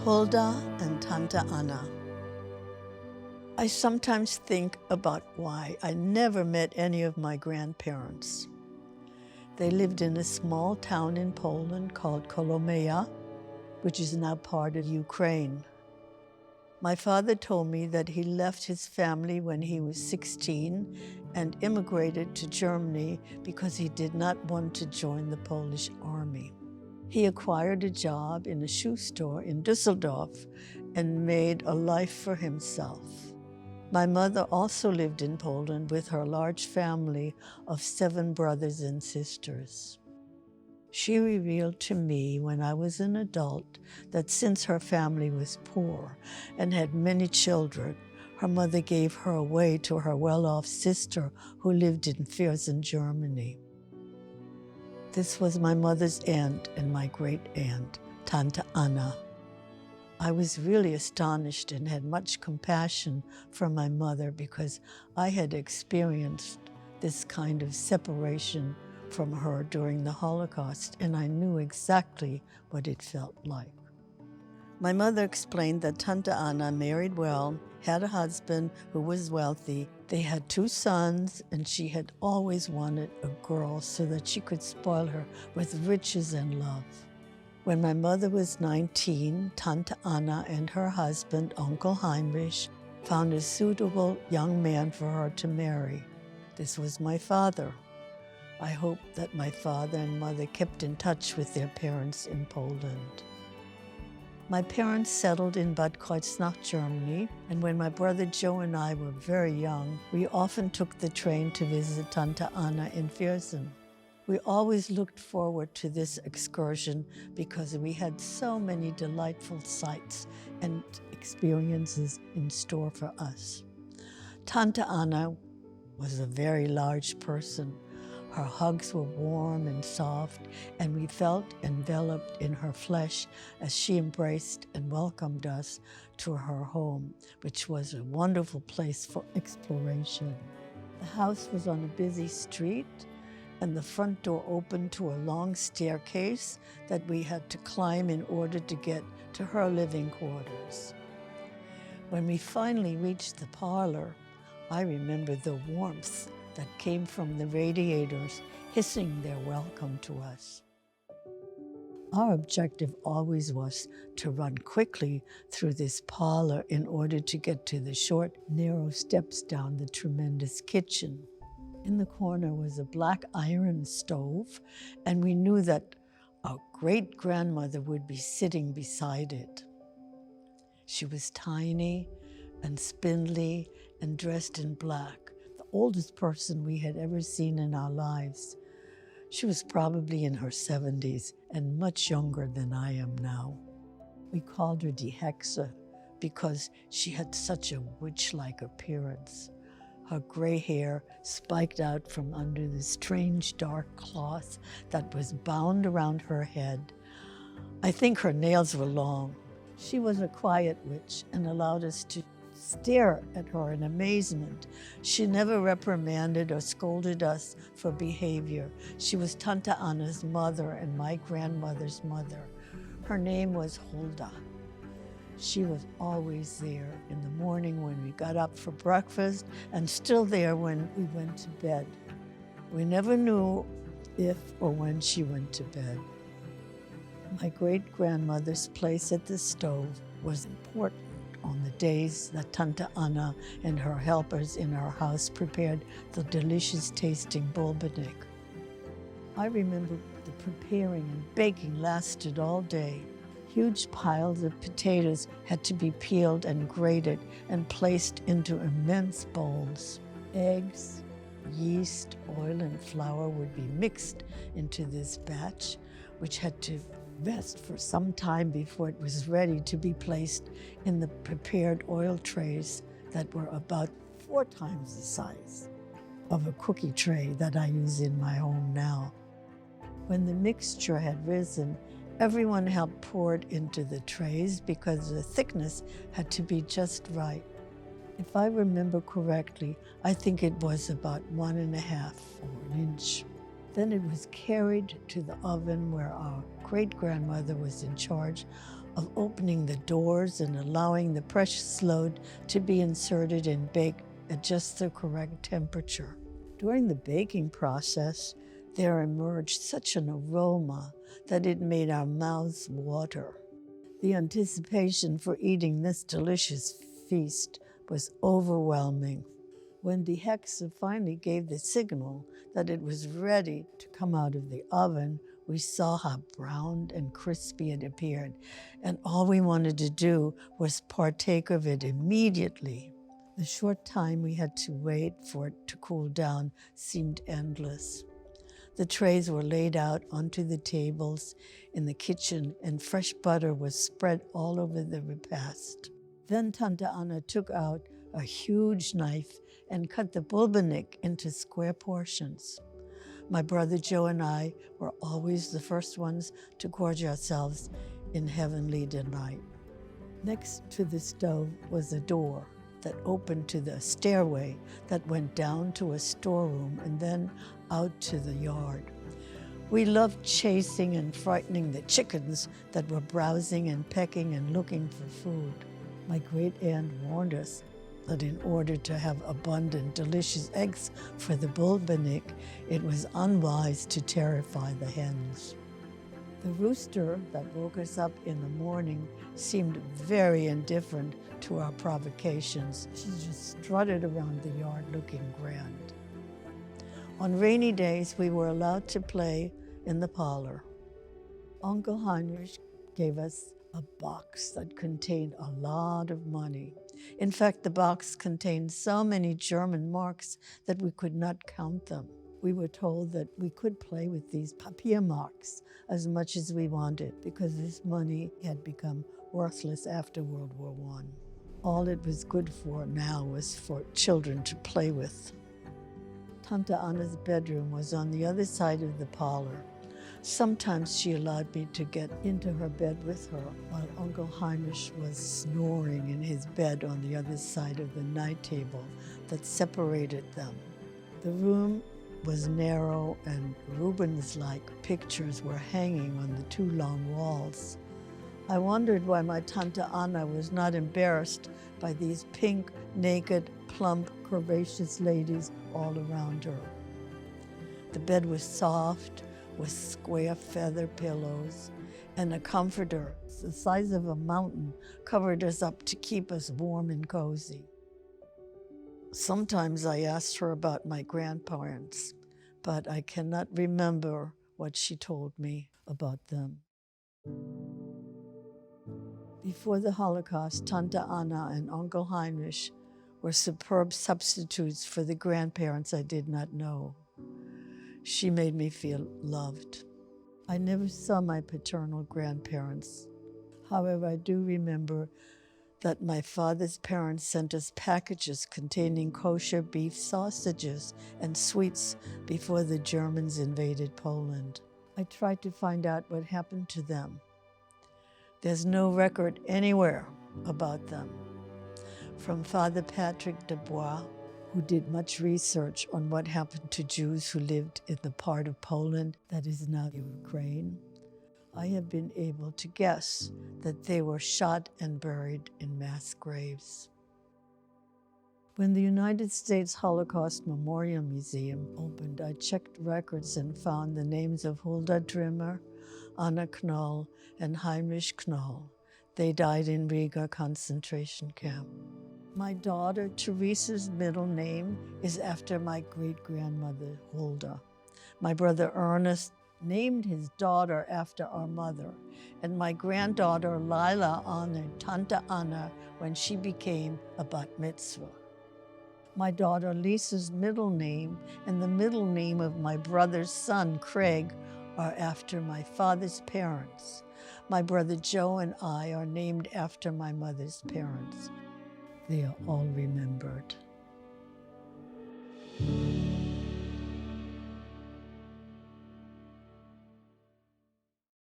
Hulda and Tanta Anna. I sometimes think about why I never met any of my grandparents. They lived in a small town in Poland called Kolomea, which is now part of Ukraine. My father told me that he left his family when he was 16 and immigrated to Germany because he did not want to join the Polish army. He acquired a job in a shoe store in Düsseldorf and made a life for himself. My mother also lived in Poland with her large family of 7 brothers and sisters. She revealed to me when I was an adult that since her family was poor and had many children, her mother gave her away to her well-off sister who lived in Viersen, Germany. This was my mother's aunt and my great-aunt, Tante Anna. I was really astonished and had much compassion for my mother because I had experienced this kind of separation from her during the Holocaust, and I knew exactly what it felt like. My mother explained that Tante Anna married well, had a husband who was wealthy. They had 2 sons, and she had always wanted a girl so that she could spoil her with riches and love. When my mother was 19, Tante Anna and her husband, Uncle Heinrich, found a suitable young man for her to marry. This was my father. I hope that my father and mother kept in touch with their parents in Poland. My parents settled in Bad Kreuznach, Germany, and when my brother Joe and I were very young, we often took the train to visit Tante Anna in Viersen. We always looked forward to this excursion because we had so many delightful sights and experiences in store for us. Tante Anna was a very large person. Her hugs were warm and soft, and we felt enveloped in her flesh as she embraced and welcomed us to her home, which was a wonderful place for exploration. The house was on a busy street, and the front door opened to a long staircase that we had to climb in order to get to her living quarters. When we finally reached the parlor, I remember the warmth that came from the radiators hissing their welcome to us. Our objective always was to run quickly through this parlor in order to get to the short, narrow steps down the tremendous kitchen. In the corner was a black iron stove, and we knew that our great-grandmother would be sitting beside it. She was tiny and spindly and dressed in black, the oldest person we had ever seen in our lives. She was probably in her 70s and much younger than I am now. We called her Die Hexe because she had such a witch-like appearance. Her gray hair spiked out from under the strange dark cloth that was bound around her head. I think her nails were long. She was a quiet witch and allowed us to stare at her in amazement. She never reprimanded or scolded us for behavior. She was Tante Anna's mother and my grandmother's mother. Her name was Hulda. She was always there in the morning when we got up for breakfast and still there when we went to bed. We never knew if or when she went to bed. My great-grandmother's place at the stove was important on the days that Tante Anna and her helpers in our house prepared the delicious tasting bulbenik. I remember the preparing and baking lasted all day. Huge piles of potatoes had to be peeled and grated and placed into immense bowls. Eggs, yeast, oil, and flour would be mixed into this batch, which had to rest for some time before it was ready to be placed in the prepared oil trays that were about 4 times the size of a cookie tray that I use in my home now. When the mixture had risen, everyone helped pour it into the trays because the thickness had to be just right. If I remember correctly, I think it was about 1.5 or 1 inch. Then it was carried to the oven where our great-grandmother was in charge of opening the doors and allowing the precious load to be inserted and baked at just the correct temperature. During the baking process, there emerged such an aroma that it made our mouths water. The anticipation for eating this delicious feast was overwhelming. When the hexa finally gave the signal that it was ready to come out of the oven, we saw how brown and crispy it appeared, and all we wanted to do was partake of it immediately. The short time we had to wait for it to cool down seemed endless. The trays were laid out onto the tables in the kitchen, and fresh butter was spread all over the repast. Then Tanta took out a huge knife and cut the bulbanik into square portions. My brother Joe and I were always the first ones to gorge ourselves in heavenly delight. Next to the stove was a door that opened to the stairway that went down to a storeroom and then out to the yard. We loved chasing and frightening the chickens that were browsing and pecking and looking for food. My great-aunt warned us that in order to have abundant, delicious eggs for the bulbanik, it was unwise to terrify the hens. The rooster that woke us up in the morning seemed very indifferent to our provocations. She just strutted around the yard looking grand. On rainy days, we were allowed to play in the parlor. Uncle Heinrich gave us a box that contained a lot of money. In fact, the box contained so many German marks that we could not count them. We were told that we could play with these papier marks as much as we wanted because this money had become worthless after World War I. All it was good for now was for children to play with. Tante Anna's bedroom was on the other side of the parlor. Sometimes she allowed me to get into her bed with her while Uncle Heinrich was snoring in his bed on the other side of the night table that separated them. The room was narrow and Rubens-like pictures were hanging on the two long walls. I wondered why my Tante Anna was not embarrassed by these pink, naked, plump, curvaceous ladies all around her. The bed was soft, with square feather pillows, and a comforter the size of a mountain covered us up to keep us warm and cozy. Sometimes I asked her about my grandparents, but I cannot remember what she told me about them. Before the Holocaust, Tante Anna and Uncle Heinrich were superb substitutes for the grandparents I did not know. She made me feel loved. I never saw my paternal grandparents. However, I do remember that my father's parents sent us packages containing kosher beef sausages and sweets before the Germans invaded Poland. I tried to find out what happened to them. There's no record anywhere about them. From Father Patrick Dubois, who did much research on what happened to Jews who lived in the part of Poland that is now Ukraine, I have been able to guess that they were shot and buried in mass graves. When the United States Holocaust Memorial Museum opened, I checked records and found the names of Hulda Drimmer, Anna Knoll, and Heinrich Knoll. They died in Riga concentration camp. My daughter Teresa's middle name is after my great-grandmother Hulda. My brother Ernest named his daughter after our mother, and my granddaughter Lila honored Tante Anna when she became a bat mitzvah. My daughter Lisa's middle name and the middle name of my brother's son Craig are after my father's parents. My brother Joe and I are named after my mother's parents. They are all remembered.